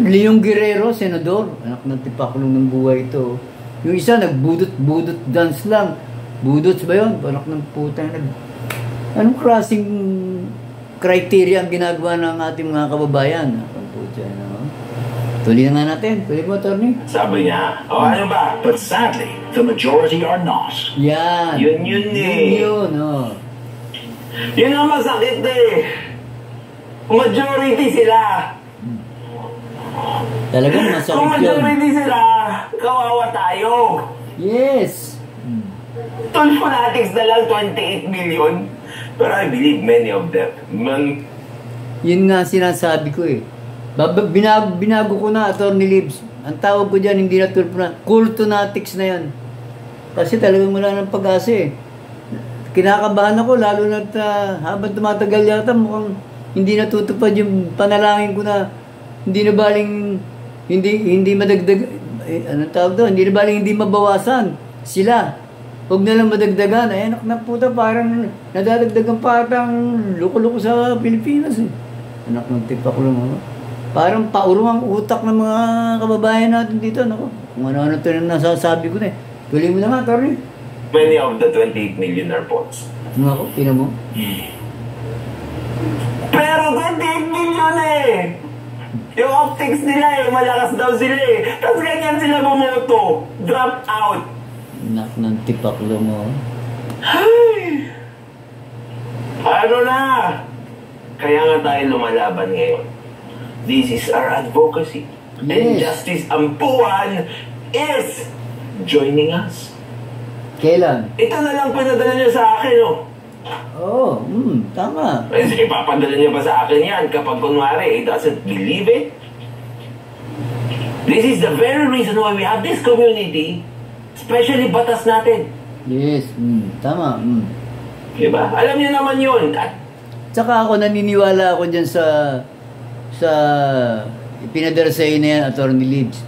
Leon Guerrero, senador, anak ng tipaklong ng buhay ito. Yung isa, nagbudot dance lang. Budots ba yun? Anak ng putang na. Anong klaseng criteria ang ginagawa ng ating mga kababayan? Tuloy na nga natin. Tuloy mo, attorney. Sabi niya, ano ba? But sadly, the majority are not. Yan. Yun eh. Yun, Yun ang masakit eh. Majority sila. Talagang masakit yun. Kung majority sila, kawawa tayo. Yes. Toll fanatics na lang 28 million. Pero I believe many of them. Yun nga sinasabi ko eh. Binago ko na, Attorney Libs. Ang tawag ko dyan, hindi na cultonatics na yan. Kasi talagang wala ng pag-asa eh. Kinakabahan ako, lalo na habang tumatagal yata, mukhang hindi natutupad yung panalangin ko na hindi na baling, hindi madagdag, anong tawag doon? Hindi na baling hindi mabawasan sila. Huwag na lang madagdagan. Anak na puta, parang nadadagdagan parang luko-luko sa Pilipinas eh. Anak ng tipak lang. Parang paurong ang utak ng mga kababayan natin dito. Nako, kung ano-ano ito na nasasabi ko na eh. Tuloy mo na nga, Torny. Many of the 28 million are bots. Nako, tinan mo. Pero 28 million eh! Yung optics nila eh, malakas daw sila eh. Tapos ganyan sila bumoto. Drop out. Anak ng tipak lang mo. Ay! Ano na? Kaya nga tayo lumalaban ngayon. This is our advocacy. Yes. And Justice Ampuan is joining us. Kailan? Ito na lang pinadala niya sa akin, oh. Oo, tama. Kasi ipapadala niya pa sa akin yan kapag kunwari, he doesn't believe it. This is the very reason why we have this community, especially batas natin. Yes, tama. Diba? Alam niyo naman yun. Tsaka ako naniniwala ako dyan sa ipinadala sa iyo na yan, Attorney Libs.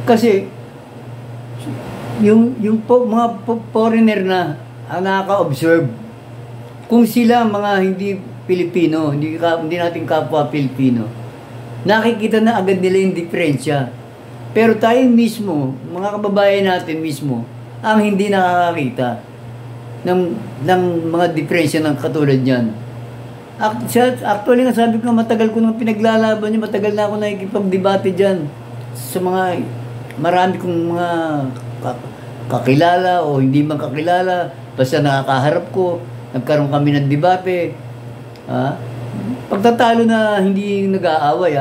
Kasi yung mga foreigner na ang nakaka-observe, kung sila mga hindi Pilipino, hindi natin kapwa Pilipino, nakikita na agad nila yung diferensya. Pero tayo mismo, mga kababayan natin mismo, ang hindi nakakakita ng mga diferensya ng katulad niyan. Actually nga sabi ko, matagal ko nang pinaglalaban yun, matagal na ako nakikipagdebate dyan sa mga marami kong mga kakilala o hindi man kakilala, basta nakakaharap ko, nagkaroon kami ng debate. Pagtatalo na hindi nag-aaway,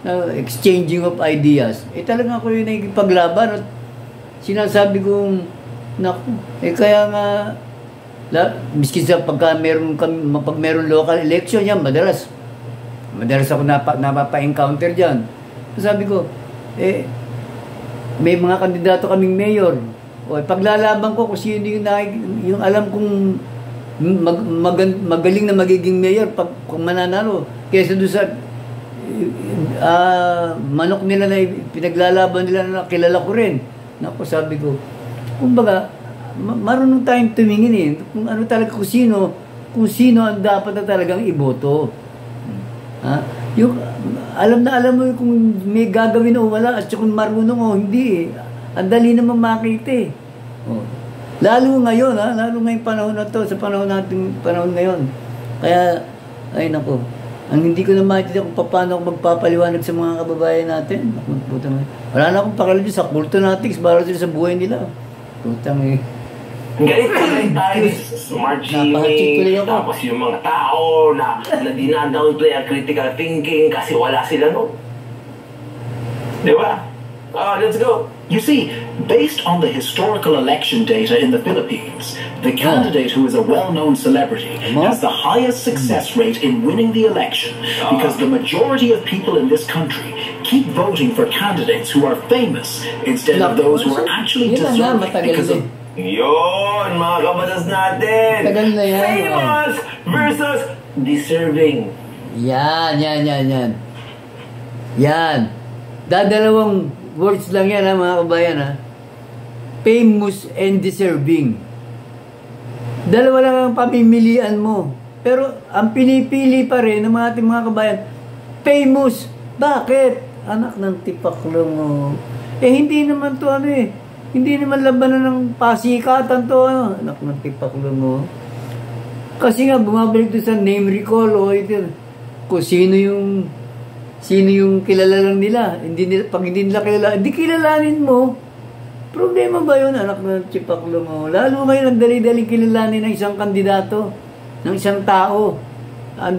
na exchanging of ideas, talagang ako yung nakikipaglaban at sinasabi kong, naku, kaya nga, miski sa pag meron local election yan, madalas ako napapa-encounter dyan. Sabi ko, may mga kandidato kaming mayor, paglalaban ko kung sino yung alam kong magaling na magiging mayor kung mananalo, kaysa doon sa manok nila na pinaglalaban nila na kilala ko rin. Naku, sabi ko, kumbaga, marunong tayong tumingin kung ano talaga, kung sino ang dapat na talagang iboto. Yung alam mo kung may gagawin o wala at kung marunong o hindi ang dali naman makita lalo ngayon lalo ngayong panahon na to, sa panahon ngayon. Kaya ay nako, ang hindi ko na makita kung paano ako magpapaliwanag sa mga kababayan natin. Wala na akong pakialam sa cultonatics, para sila sa buhay nila. Putang Galit tayo smart Jimmy, tapos yung mga tao na dinadownplay ang critical thinking kasi wala sila, no? Diba? Let's go. You see, based on the historical election data in the Philippines, the candidate who is a well-known celebrity has the highest success rate in winning the election because the majority of people in this country keep voting for candidates who are famous instead of those who are actually deserving because of... Yun, mga kabatas natin. Famous versus deserving. Yan. Dadalawang words lang yan, ha, mga kabayan, ha. Famous and deserving. Dalawa lang ang pamimilian mo. Pero ang pinipili pa rin ng mga ating mga kabayan, famous. Bakit? Anak ng tipaklong mo. Hindi naman to hindi naman labanan ng pasikatan to, anak ng tipaklong mo. Kasi nga, bumabalik to sa name recall, kung sino yung kilala lang nila. Pag hindi nila kilala, hindi kilalanin mo. Problema ba yun, anak ng tipaklo mo? Lalo ngayon, ang dali-daling kilalanin ng isang kandidato, ng isang tao. Ang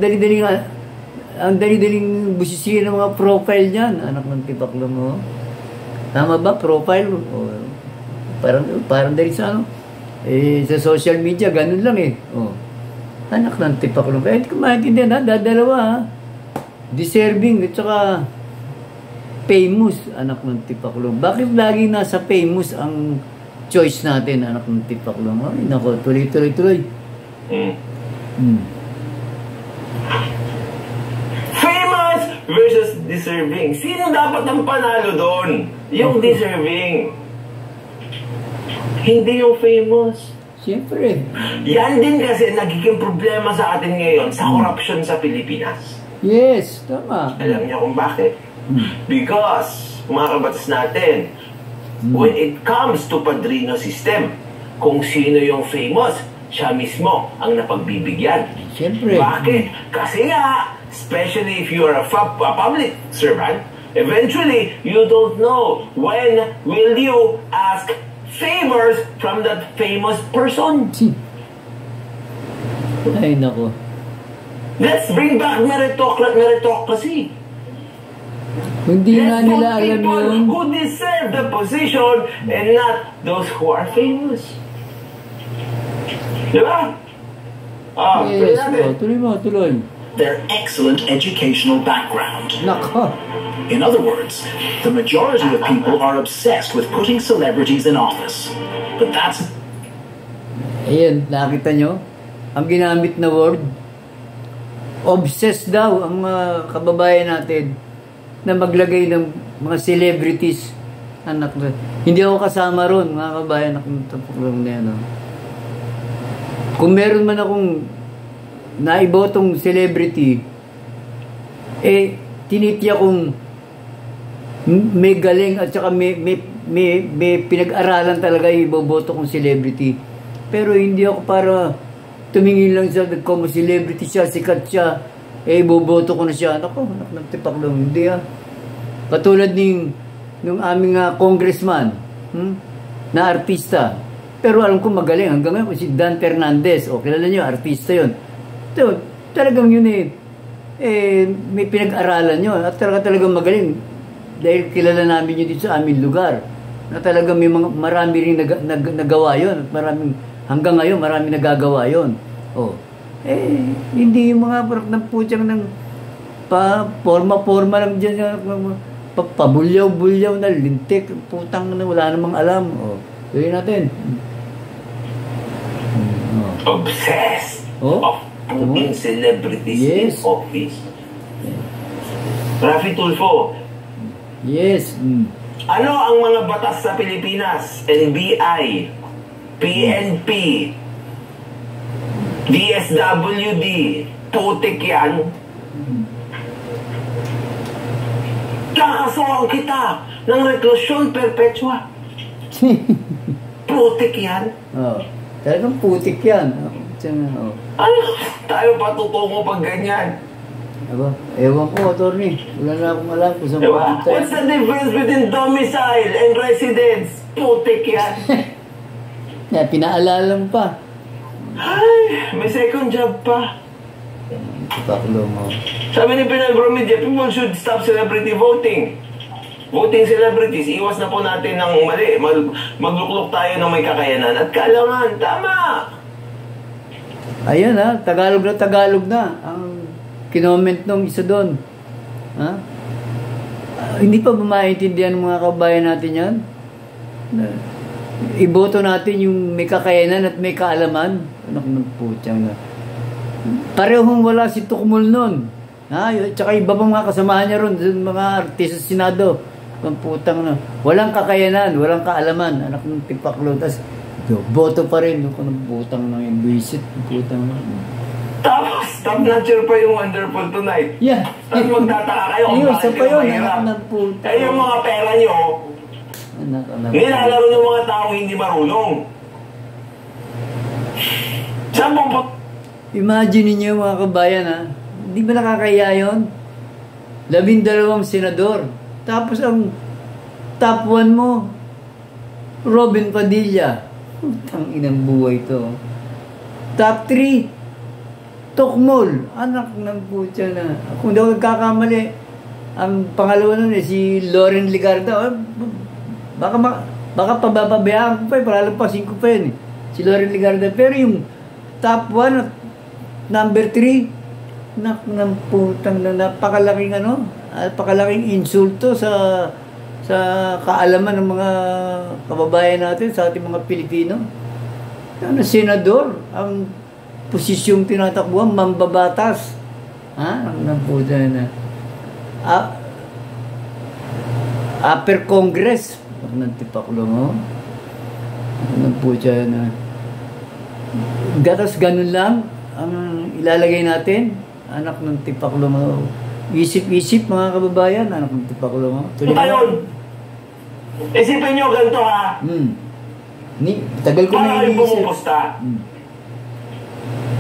dali-daling busisiin ng mga profile niyan, anak ng tipaklo mo. Tama ba? Profile? Parang dali sa sa social media, ganun lang Anak ng tipaklo. Kaya hindi ko maintindihan, dadalawa, deserving at saka famous, anak ng tipaklo. Bakit lagi nasa famous ang choice natin, anak ng tipaklo? Ay, nako, tuloy. Famous versus deserving. Sino dapat ang panalo doon? Yung deserving. Hindi yung famous. Siyempre. Yan din kasi nagiging problema sa atin ngayon sa corruption sa Pilipinas. Yes, tama. Alam niyo kung bakit? Because, mga kabatas natin, when it comes to padrino system, kung sino yung famous, siya mismo ang napagbibigyan. Siyempre. Bakit? Kasi nga, especially if you are a public servant, eventually, you don't know when will you ask favors from that famous person. Ay, nako. Let's bring back meritocracy. Hindi nga nila alam yun. Who deserve the position and not those who are famous. Diba? Yes, tuloy. Their excellent educational background. Nako. In other words, the majority of people are obsessed with putting celebrities in office. But that's... Ayan, nakita nyo? Ang ginamit na word, obsessed daw ang mga kababayan natin na maglagay ng mga celebrities. Anak na. Hindi ako kasama ron, mga kababayan. Kung meron man akong naibotong celebrity, tinitya kong may galing at saka may pinag-aralan talaga iboboto kong celebrity. Pero hindi ako para tumingin lang siya, kung celebrity siya, sikat siya, iboboto ko na siya. Ako, nagtipak lang. Hindi Katulad ng aming congressman, na artista. Pero alam ko magaling. Hanggang ngayon, si Dan Fernandez. Kilala niyo, artista yun. So, talagang yun may pinag-aralan yun. At talagang magaling. Dahil kilala namin yun dito sa aming lugar. Na talagang marami rin nagawa yun. Hanggang ngayon, marami nagagawa yun. Hindi yung mga parak ng putyang ng forma lang dyan. Pabulyaw-bulyaw na lintik. Putang na wala namang alam. Gawin natin. Obsessed of putting celebrities in office. Rafi Tulfo. Yes. Ano ang mga batas sa Pilipinas? NBI, PNP, DSWD, putik yan. Kakasuhan kita ng reklusyon perpetua. Putik yan. Talagang putik yan. Ano? Tayo patutungo pag ganyan. Ewan ko, attorney. Wala na akong alam kung saan papunta. What's the difference between domicile and residence? Putik yan. Pinaalala mo pa. Ay, may second job pa. Paklo mo. Sabi ni Pinal Bromedia, people should stop celebrity voting. voting celebrities, iwas na po natin ng mali. Magluklok tayo ng may kakayanan at kaalaman. Tama! Ayan ha, Tagalog na. Ang kinoment nung isa doon. Ha? Hindi pa ba maintindihan ng mga kabayan natin yan? Iboto natin yung may kakayanan at may kaalaman. Anak ng putyang na. Parehong wala si Tukmul nun. Ha? Tsaka iba pang mga kasamahan niya ron, mga artista sa Senado. Ang putang na. Walang kakayanan, walang kaalaman. Anak ng tipaklo. Tapos, boto pa rin. Kung putang na yung visit. Putang na. Tapos, top notcher pa yung Wonderful Tonight. Yeah. Tapos magtataka kayo kung bakit kayo mahirap. Kaya yung mga pera nyo, nilalaro ng mga tao hindi marunong. Saan po? Imagine niyo mga kabayan ha. Hindi ba nakakaya yun? 12 senador. Tapos ang top 1 mo, Robin Padilla. Ang inang buhay to. Top 3, Tukmul. Anak ng putya na. Kung daw nagkakamali, ang pangalawa nun si Loren Ligarda. Baka pababayaan ko pa palalampasin ko pa yun si Loren Ligarda. Pero yung top 1 at number 3, ng putang na napakalaking napakalaking insulto sa kaalaman ng mga kababayan natin, sa ating mga Pilipino. Senador, ang posisyong tinatakbuhan, mambabatas. Ha? Ang puta na. Upper Congress. Ang tipaklo mo. Ang puta na. Gatas ganun lang ang ilalagay natin. Anak ng tipaklo mo. Isip-isip mga kababayan. Anak ng tipaklo mo. Ngayon, isipin nyo ganito ha. Tagal ko na iisip. Bumupusta.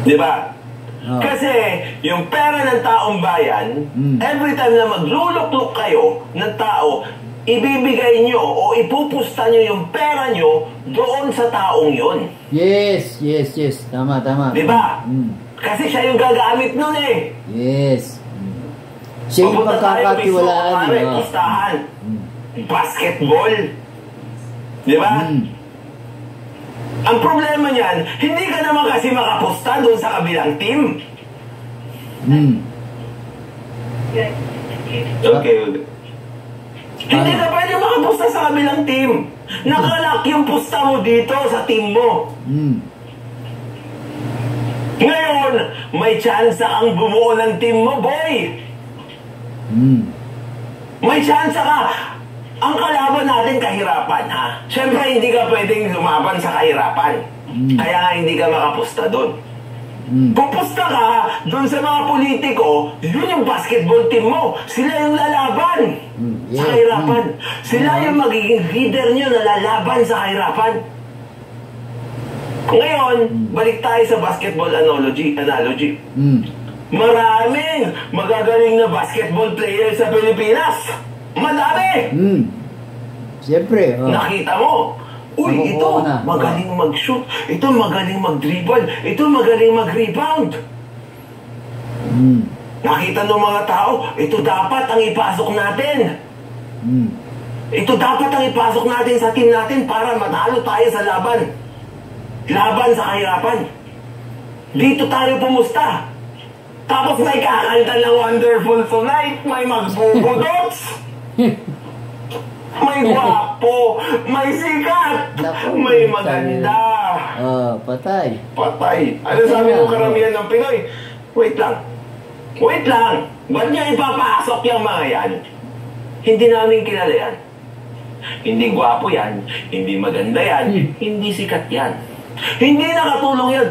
Diba? Oh. Kasi yung pera ng taong bayan, every time na magluluklok kayo ng tao, ibibigay nyo o ipupusta nyo yung pera nyo doon sa taong yon. Yes. Tama. Diba? Kasi siya yung gagamit nun eh. Yes. Siya yung pagkakatiwalaan. Pustahan. Basketball. Diba? Ang problema niyan, hindi ka naman kasi makapusta doon sa kabilang team. Okay. Hindi ka pwede makapusta sa kabilang team. Nakalak yung pusta mo dito sa team mo. Ngayon, may chance kang bumuo ng team mo, boy. May chance ka. Ang kalaban natin kahirapan, ha? Siyempre, hindi ka pwedeng lumaban sa kahirapan. Kaya nga hindi ka makapusta doon. Pupusta ka doon sa mga politiko, yun yung basketball team mo. Sila yung lalaban sa kahirapan. Sila yung magiging leader nyo na lalaban sa kahirapan. Ngayon, balik tayo sa basketball analogy. Maraming magagaling na basketball player sa Pilipinas. Madami! Siyempre. Nakita mo? Uy, ito magaling mag-shoot. Ito magaling mag-dribble. Ito magaling mag-rebound. Nakita ng mga tao, ito dapat ang ipasok natin. Ito dapat ang ipasok natin sa team natin para matalo tayo sa laban. Laban sa kahirapan. Dito tayo pumusta. Tapos may kakanta ng Wonderful Tonight. May magbubudots. May gwapo. May sikat. May maganda. Patay. Ano sabi mo karamihan ng Pinoy? Wait lang. Ba't niya ipapasok yung mga yan? Hindi namin kilala yan. Hindi gwapo yan. Hindi maganda yan. Hindi sikat yan. Hindi nakatulong yan.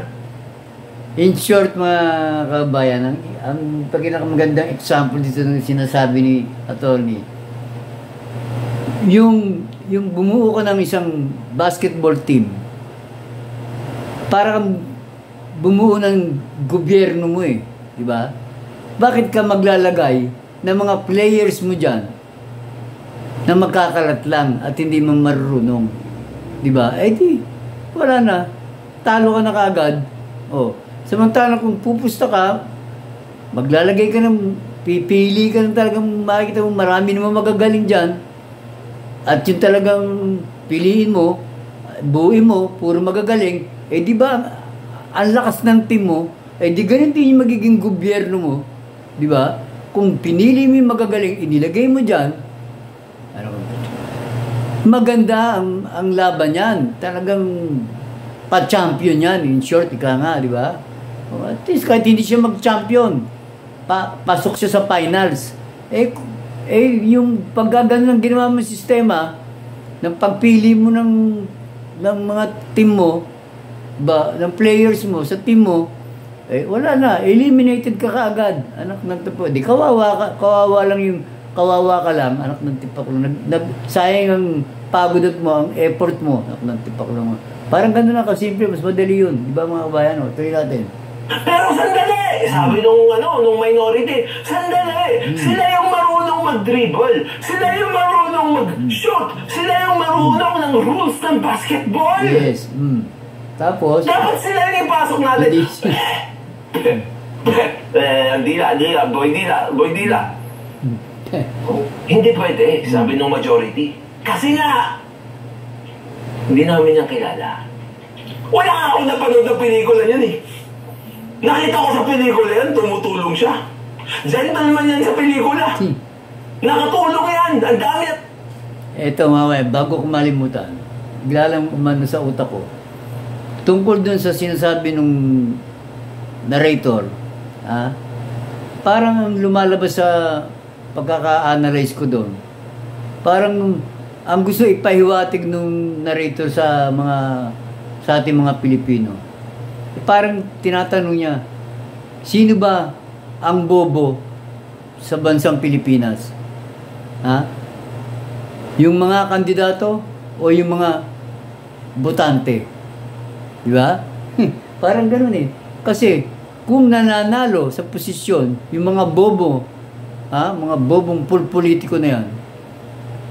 In short, mga kabayan, ang pagkinakamagandang example dito ng sinasabi ni attorney, yung bumuo ka ng isang basketball team, para bumuo ng gobyerno mo eh, di ba? Bakit ka maglalagay ng mga players mo dyan na magkakalat lang at hindi mo marunong? Di ba? Eh di, wala na. Talo ka na kaagad. Samantalang kung pupusta ka, maglalagay ka ng, pipili ka ng talagang makikita mo marami naman magagaling dyan. at yung talagang piliin mo, buuin mo, puro magagaling, di ba, ang lakas ng team mo, di ganun din yung magiging gobyerno mo, di ba? Kung pinili mo yung magagaling, inilagay mo dyan, maganda ang laban yan. Talagang pa-champion yan. In short, ika nga, di ba? At least kahit hindi siya mag-champion, pasok siya sa finals. Yung pagkagano ng ginawa mo sistema, ng pagpili mo ng mga team mo, ng players mo, sa team mo, wala na. Eliminated ka kaagad. Anak ng tipo. Di kawawa ka lang, anak ng tipak lang. Sayang ang pagod mo, ang effort mo, anak ng tipak lang. Parang gano'n na kasimple, mas madali yun. Di ba mga kabayan? Tuloy natin. Pero sandali! Sabi nung minority, sandali! Sila yung marunong mag-dribble. Sila yung marunong mag-shoot. Sila yung marunong ng rules ng basketball. Yes. Tapos, dapat sila yung ipasok natin. Boy dila. Hindi pwede, sabi ng majority. Kasi nga, hindi namin yung kilala. Wala nga ako napanood ng pelikula niyan eh. Nakita ko sa pelikula yan, tumutulong siya. Gentleman yan sa pelikula. Nakatulong yan, ang dami. Eto mga bago ko malimutan, bigla lang umano sa utak ko. Tungkol dun sa sinasabi nung narrator, parang lumalabas sa pagkaka-analyze ko doon. Parang ang gusto ipahiwatig nung narrator sa ating mga Pilipino. Parang tinatanong niya, sino ba ang bobo sa bansang Pilipinas? Yung mga kandidato o yung mga botante? Di ba? Parang ganoon eh. Kasi kung nananalo sa posisyon yung mga bobo, mga bobong politiko na yan,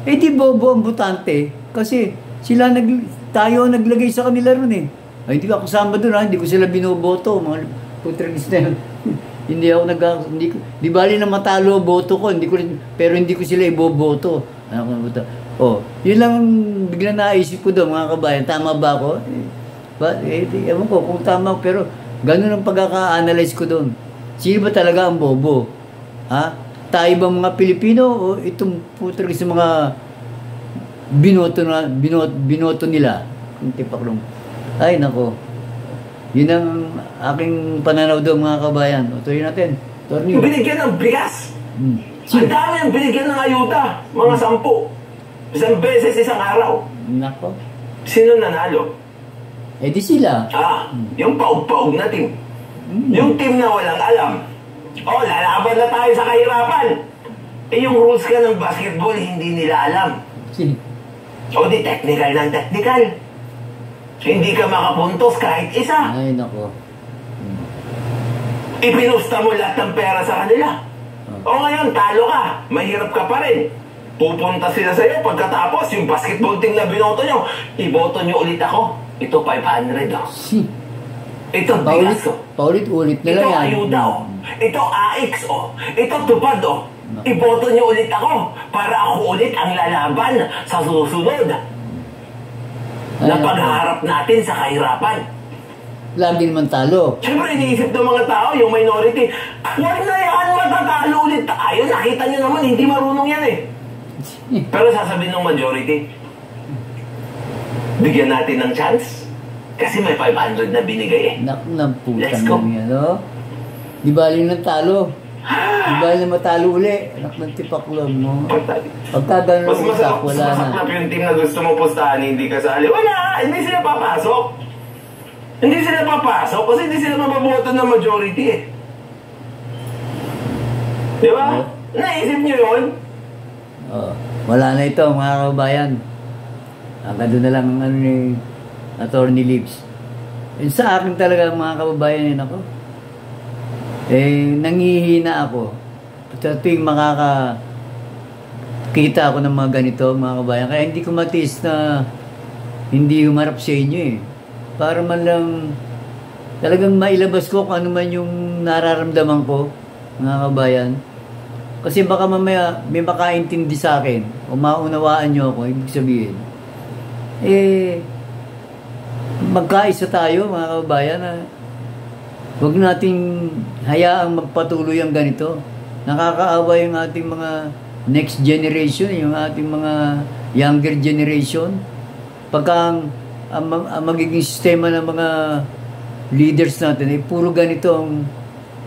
di bobo ang botante kasi tayo naglagay sa kanila ron eh. Hindi ako kasama doon, hindi ko sila binoboto, mga putragis na yun. Di bali na matalo boto ko, pero hindi ko sila iboboto. Yun lang bigla naisip ko doon, mga kabayan, tama ba ako? Ewan ko kung tama, pero ganun ang pagkaka-analyze ko doon. Sino ba talaga ang bobo? Tayo ba mga Pilipino o itong putragis sa mga binoto nila? Kung tipaklong. Ay, nako. Yun ang aking pananaw doon, mga kabayan. Tuloy natin. Torneo. Binigyan ng bigas. Ang dami ang binigyan ng ayuda. Mga 10. Isang beses, isang araw. Nako. Sino nanalo? Di sila. Yung paug-paug na team. Yung team na walang alam. Lalaban na tayo sa kahirapan. Yung rules ka ng basketball, hindi nila alam. Di technical ng technical. Hindi ka makapuntos kahit isa. Ay, nako. Ipinusta mo lahat ng pera sa kanila. Ngayon, talo ka. Mahirap ka pa rin. Pupunta sila sa'yo pagkatapos yung basketball team na binoto nyo. Iboto nyo ulit ako. Ito 500 Ito bigas paulit-ulit nila yan. Ito ayuda Ito AX Ito tupad Iboto nyo ulit ako para ako ulit ang lalaban sa susunod na pagharap natin sa kahirapan. Lagi naman talo. Siyempre, iniisip ng mga tao, yung minority, wag na yan, matatalo ulit tayo. Nakita nyo naman, hindi marunong yan eh. Pero sasabihin ng majority, bigyan natin ng chance. Kasi may 500 na binigay eh. Let's go. Di bali ng talo. Di bali na matalo uli. Anak ng tipaklong mo. Pagka ganun mas utak, wala na. Mas masaklap yung team na gusto mo pustahan, hindi kasali. Wala! Hindi sila papasok. Hindi sila papasok kasi hindi sila mababoto ng majority eh. Di ba? Naisip nyo yun? Wala na ito, mga kabayan. Hanggang doon na lang ang Attorney Lips. Sa akin talaga, mga kababayan, ako, nangihina ako. Sa tuwing makakita ako ng mga ganito, mga kabayan. Kaya hindi ko matiis na hindi humarap sa inyo eh. Para man lang talagang mailabas ko kung ano man yung nararamdaman ko, mga kabayan. Kasi baka mamaya may makaintindi sa akin o maunawaan nyo ako, ibig sabihin. Magkaisa tayo mga kababayan na huwag nating hayaang magpatuloy ang ganito. Nakakaawa yung ating mga next generation, yung ating mga younger generation. Pagka ang magiging sistema ng mga leaders natin ay puro ganito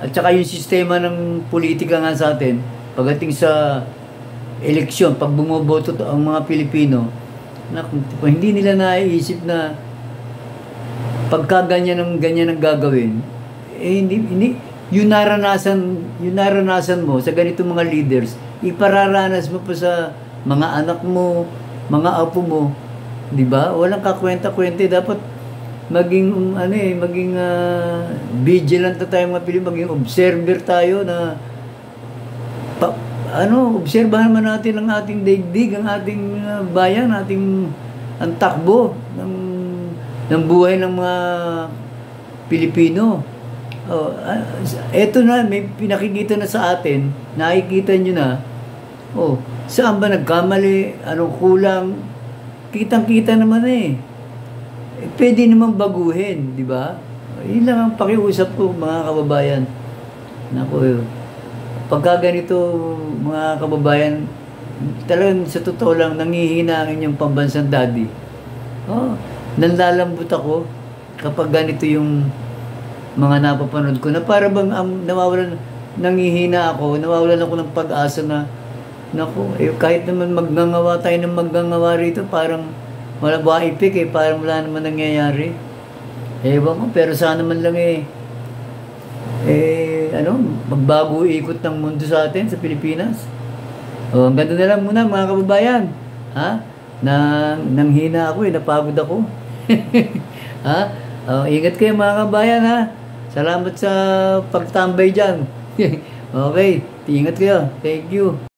at saka yung sistema ng politika nga sa atin pagdating sa eleksyon, pag bumoboto ang mga Pilipino, hindi nila naiisip na pagka ganyan ang gagawin, hindi yung naranasan mo sa ganitong mga leaders, ipararanas mo pa sa mga anak mo, mga apo mo, di ba? Walang kakwenta-kwenta. Dapat maging vigilant na tayo mga Pilipino, maging observer tayo na obserbahan man natin ang ating daigdig, ang ating bayan, ang takbo ng buhay ng mga Pilipino. Eto na, may pinakikita na sa atin, nakikita nyo na, saan ba nagkamali, anong kulang, kitang-kita naman pwede naman baguhin, di ba? Yun lang ang pakiusap ko, mga kababayan. Naku, pagka ganito, mga kababayan, talagang sa totoo lang, nangihina ang inyong pambansang daddy. Nanlalambot ako kapag ganito yung mga napapanood ko, na para bang nangihina ako, nawawalan ako ng pag-asa na, naku, kahit naman magngangawa tayo ng magngangawa rito, parang wala ba ipik parang wala naman nangyayari. Ewan ko, pero sana man lang magbago ikot ng mundo sa atin, sa Pilipinas. Ang ganda na lang muna mga kababayan. Nanghina ako napagod ako. Ingat kayo mga kababayan Salamat sa pagtambay dyan. Okay, ingat kayo. Thank you.